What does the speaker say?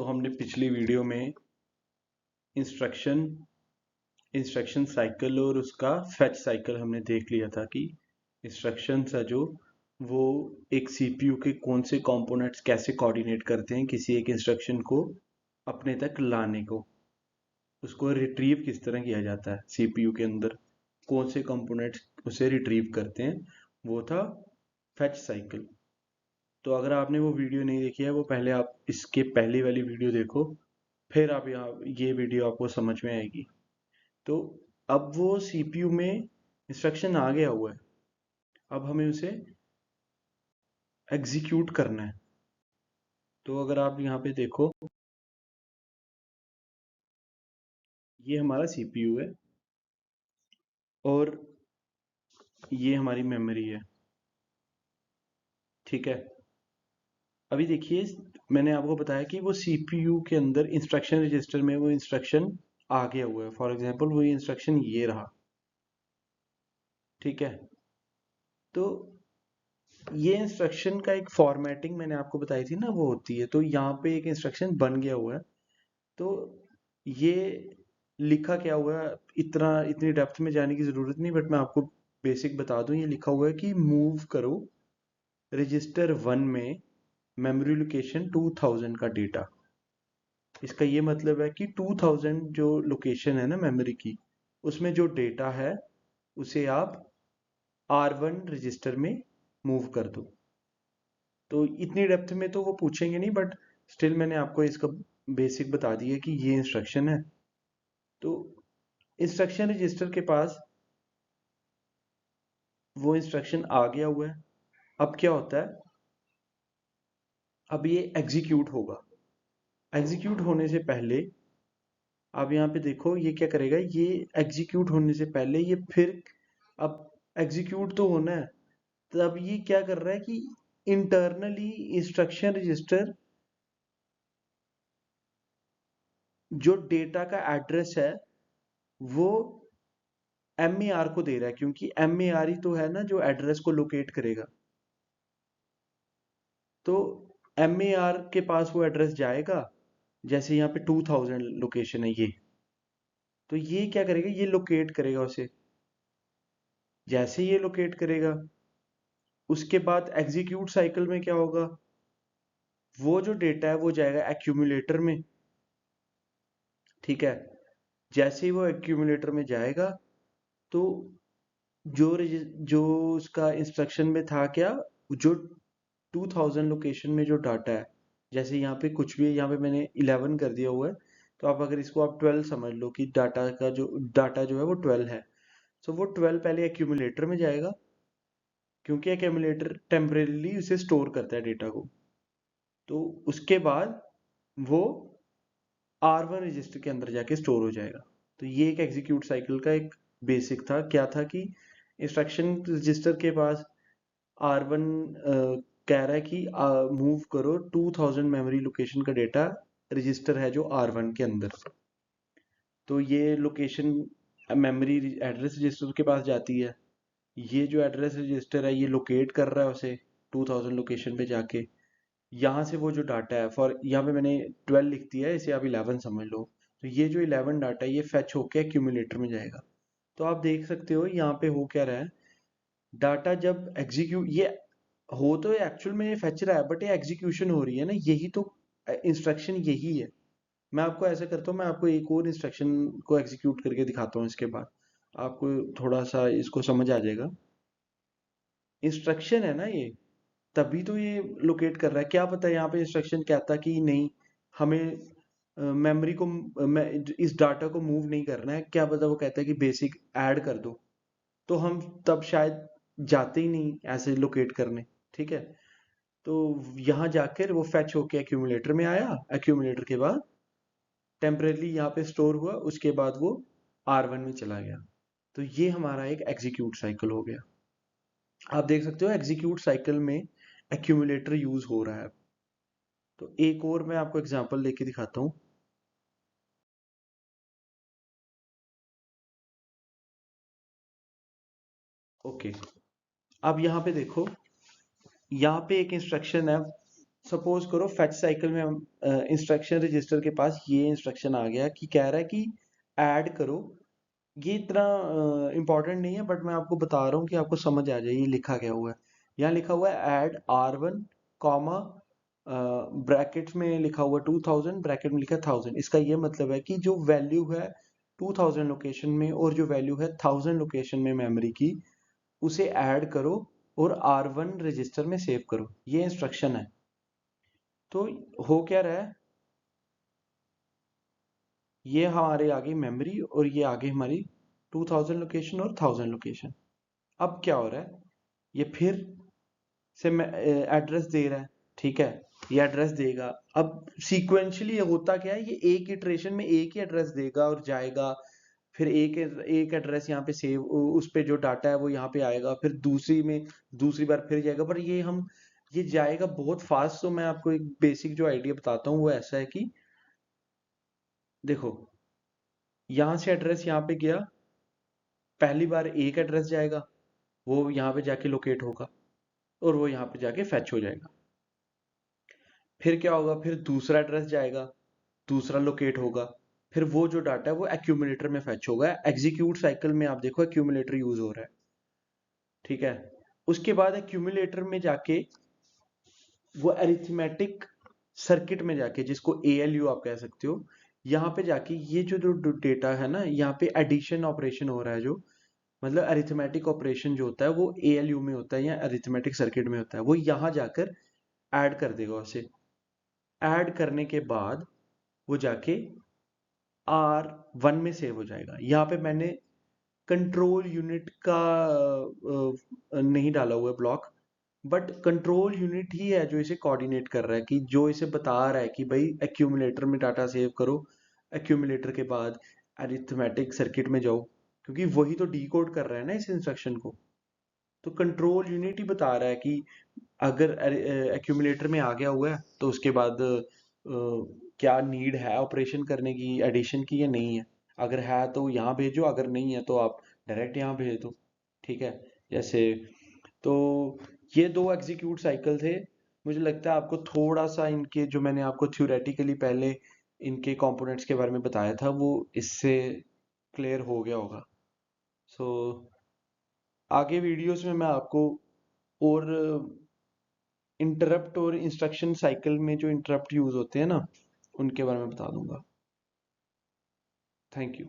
हमने पिछली वीडियो में इंस्ट्रक्शन साइकिल और उसका फेच साइकिल हमने देख लिया था कि इंस्ट्रक्शंस है जो वो एक सीपीयू के कौन से कंपोनेंट्स कैसे कोऑर्डिनेट करते हैं किसी एक इंस्ट्रक्शन को अपने तक लाने को, उसको रिट्रीव किस तरह किया जाता है सीपीयू के अंदर, कौन से कंपोनेंट्स उसे रिट्रीव करते हैं, वो था फेच साइकिल। तो अगर आपने वो वीडियो नहीं देखी है, वो पहले आप इसके पहली वाली वीडियो देखो, फिर आप यहाँ ये वीडियो आपको समझ में आएगी। तो अब वो सीपीयू में इंस्ट्रक्शन आ गया हुआ है, अब हमें उसे एग्जीक्यूट करना है। तो अगर आप यहाँ पे देखो, ये हमारा सीपीयू है और ये हमारी मेमोरी है, ठीक है। अभी देखिए, मैंने आपको बताया कि वो सीपीयू के अंदर इंस्ट्रक्शन रजिस्टर में वो इंस्ट्रक्शन आ गया हुआ है। फॉर एग्जांपल वो इंस्ट्रक्शन ये रहा, ठीक है। तो ये इंस्ट्रक्शन का एक फॉर्मेटिंग मैंने आपको बताई थी ना, वो होती है। तो यहाँ पे एक इंस्ट्रक्शन बन गया हुआ है, तो ये लिखा क्या हुआ है, इतनी डेप्थ में जाने की जरूरत नहीं, बट मैं आपको बेसिक बता दूं। ये लिखा हुआ है कि मूव करो रजिस्टर 1 में मेमोरी लोकेशन 2000 का डेटा। इसका ये मतलब है कि 2000 जो लोकेशन है ना मेमोरी की, उसमें जो डेटा है उसे आप R1 रजिस्टर में मूव कर दो। तो इतनी डेप्थ में तो वो पूछेंगे नहीं, बट स्टिल मैंने आपको इसका बेसिक बता दिया कि ये इंस्ट्रक्शन है। तो इंस्ट्रक्शन रजिस्टर के पास वो इंस्ट्रक्शन आ गया हुआ है। अब क्या होता है, अब ये एग्जीक्यूट होगा। एग्जीक्यूट होने से पहले आप यहाँ पे देखो, ये क्या करेगा, ये एग्जीक्यूट होने से पहले ये फिर, अब एग्जीक्यूट तो होना है, तब ये क्या कर रहा है कि इंटरनली इंस्ट्रक्शन रजिस्टर जो डेटा का एड्रेस है वो एमएआर को दे रहा है, क्योंकि एमएआर ही तो है ना जो एड्रेस को लोकेट करेगा। तो एमएआर के पास वो एड्रेस जाएगा, जैसे यहाँ पे 2000 लोकेशन है ये, तो ये क्या करेगा, ये लोकेट करेगा उसे। जैसे ये लोकेट करेगा, उसके बाद एग्जीक्यूट साइकिल में क्या होगा, वो जो डेटा है वो जाएगा एक्यूमुलेटर में, ठीक है। जैसे ही वो एक्यूमुलेटर में जाएगा, तो जो उसका इंस्ट्रक्शन में था क्या, जो 2000 लोकेशन में जो डाटा है, जैसे यहाँ पे कुछ भी है, यहाँ पे मैंने 11 कर दिया हुआ है, तो आप अगर इसको आप 12 समझ लो कि डाटा जो है वो 12 है। सो वो 12 पहले एक्यूमुलेटर में जाएगा, क्योंकि एक्यूमुलेटर टेम्परेली उसे स्टोर करता है डेटा को। तो उसके बाद वो R1 रजिस्टर के अंदर जाके स्टोर हो जाएगा। तो ये एक एग्जीक्यूट साइकिल का एक बेसिक था। क्या था कि इंस्ट्रक्शन रजिस्टर के पास R1 कह रहा है कि मूव करो 2000 मेमोरी लोकेशन का डेटा, रजिस्टर है जो R1 के अंदर। तो ये लोकेशन मेमोरी एड्रेस रजिस्टर के पास जाती है। ये जो एड्रेस रजिस्टर है ये लोकेट कर रहा है उसे 2000 लोकेशन पे जाके। यहाँ से वो जो डाटा है, फॉर यहाँ पे मैंने 12 लिख दिया है, इसे आप 11 समझ लो। तो ये जो 11 डाटा है ये फेच होके एक्यूमुलेटर में जाएगा। तो आप देख सकते हो यहाँ पे हो क्या रहा है, डाटा जब एग्जीक्यूट, ये हो तो एक्चुअल में ये फेच रहा है, बट ये एग्जीक्यूशन हो रही है ना, यही तो इंस्ट्रक्शन यही है। मैं आपको ऐसा करता हूँ, मैं आपको एक और इंस्ट्रक्शन को एग्जीक्यूट करके दिखाता हूँ, इसके बाद आपको थोड़ा सा इसको समझ आ जाएगा। इंस्ट्रक्शन है ना ये, तभी तो ये लोकेट कर रहा है। क्या पता यहाँ पे इंस्ट्रक्शन कहता कि नहीं, हमें मेमोरी को इस डाटा को मूव नहीं करना है, क्या पता वो कहता है कि बेसिक ऐड कर दो, तो हम तब शायद जाते ही नहीं ऐसे लोकेट करने, ठीक है। तो यहाँ जाकर वो फेच होके एक्यूमुलेटर में आया, एक्यूमुलेटर के बाद टेम्परेली यहाँ पे स्टोर हुआ, उसके बाद वो R1 में चला गया। तो ये हमारा एक एग्जीक्यूट साइकिल हो गया। आप देख सकते हो एग्जीक्यूट साइकिल में एक्यूमुलेटर यूज हो रहा है। तो एक और मैं आपको एग्जांपल लेके दिखाता हूँ। ओके, अब यहाँ पे देखो, यहाँ पे एक इंस्ट्रक्शन है सपोज करो फैच साइकिल में हम इंस्ट्रक्शन रजिस्टर के पास ये इंस्ट्रक्शन आ गया कि कह रहा है कि ऐड करो। ये इतना इंपॉर्टेंट नहीं है, बट मैं आपको बता रहा हूँ कि आपको समझ आ जाए ये लिखा क्या हुआ है। यहाँ लिखा हुआ है ऐड R1 कॉमा ब्रैकेट्स में लिखा हुआ 2000, ब्रैकेट में लिखा 1000। इसका ये मतलब है कि जो वैल्यू है 2000 लोकेशन में और जो वैल्यू है 1000 लोकेशन में मेमोरी की, उसे ऐड करो और R1 रजिस्टर में सेव करो। ये इंस्ट्रक्शन है। तो हो क्या रहा है, ये हमारे आगे मेमोरी और ये आगे हमारी 2000 लोकेशन और 1000 लोकेशन। अब क्या हो रहा है, ये फिर से एड्रेस दे रहा है। ठीक है, ये एड्रेस देगा। अब सीक्वेंशियली होता क्या है, ये एक इटरेशन में एक ही एड्रेस देगा और जाएगा। फिर एक एड्रेस यहाँ पे सेव, उस पे जो डाटा है वो यहाँ पे आएगा, फिर दूसरी में दूसरी बार फिर जाएगा। पर ये जाएगा बहुत फास्ट। तो मैं आपको एक बेसिक जो आइडिया बताता हूँ वो ऐसा है कि देखो, यहाँ से एड्रेस यहाँ पे गया, पहली बार एक एड्रेस जाएगा, वो यहाँ पे जाके लोकेट होगा और वो यहाँ पे जाके फैच हो जाएगा। फिर क्या होगा, फिर दूसरा एड्रेस जाएगा, दूसरा लोकेट होगा, फिर वो जो डाटा है वो एक्यूमुलेटर में फैच होगा। एग्जीक्यूट साइकिल में आप देखो एक्यूमुलेटर यूज हो रहा है। ठीक है, उसके बाद एक्यूमुलेटर में जाके वो अरिथमेटिक सर्किट में जाके, जिसको ALU आप कह सकते हो, यहाँ पे जाके ये जो डेटा है ना, यहाँ पे एडिशन ऑपरेशन हो रहा है, जो मतलब अरिथमेटिक ऑपरेशन जो होता है वो ALU में होता है या अरिथमेटिक सर्किट में होता है, वो यहाँ जाकर ऐड कर देगा उसे। ऐड करने के बाद वो जाके R1 में सेव हो जाएगा। यहाँ पे मैंने कंट्रोल यूनिट का नहीं डाला हुआ है ब्लॉक, बट कंट्रोल यूनिट ही है जो इसे कोऑर्डिनेट कर रहा है, कि जो इसे बता रहा है कि भाई एक्यूमुलेटर में डाटा सेव करो, एक्यूमुलेटर के बाद अरिथमेटिक सर्किट में जाओ, क्योंकि वही तो डिकोड कर रहा है ना इस इंस्ट्रक्शन को। तो कंट्रोल यूनिट ही बता रहा है कि अगर एक्यूमुलेटर में आ गया हुआ है तो उसके बाद क्या नीड है ऑपरेशन करने की, एडिशन की, या नहीं है। अगर है तो यहाँ भेजो, अगर नहीं है तो आप डायरेक्ट यहाँ भेज दो। ठीक है, जैसे तो ये दो एग्जीक्यूट साइकिल थे। मुझे लगता है आपको थोड़ा सा इनके, जो मैंने आपको थ्योरेटिकली पहले इनके कंपोनेंट्स के बारे में बताया था, वो इससे क्लियर हो गया होगा। सो आगे वीडियोस में मैं आपको और इंटरप्ट और इंस्ट्रक्शन साइकिल में जो इंटरप्ट यूज होते हैं ना, उनके बारे में बता दूंगा। Thank you.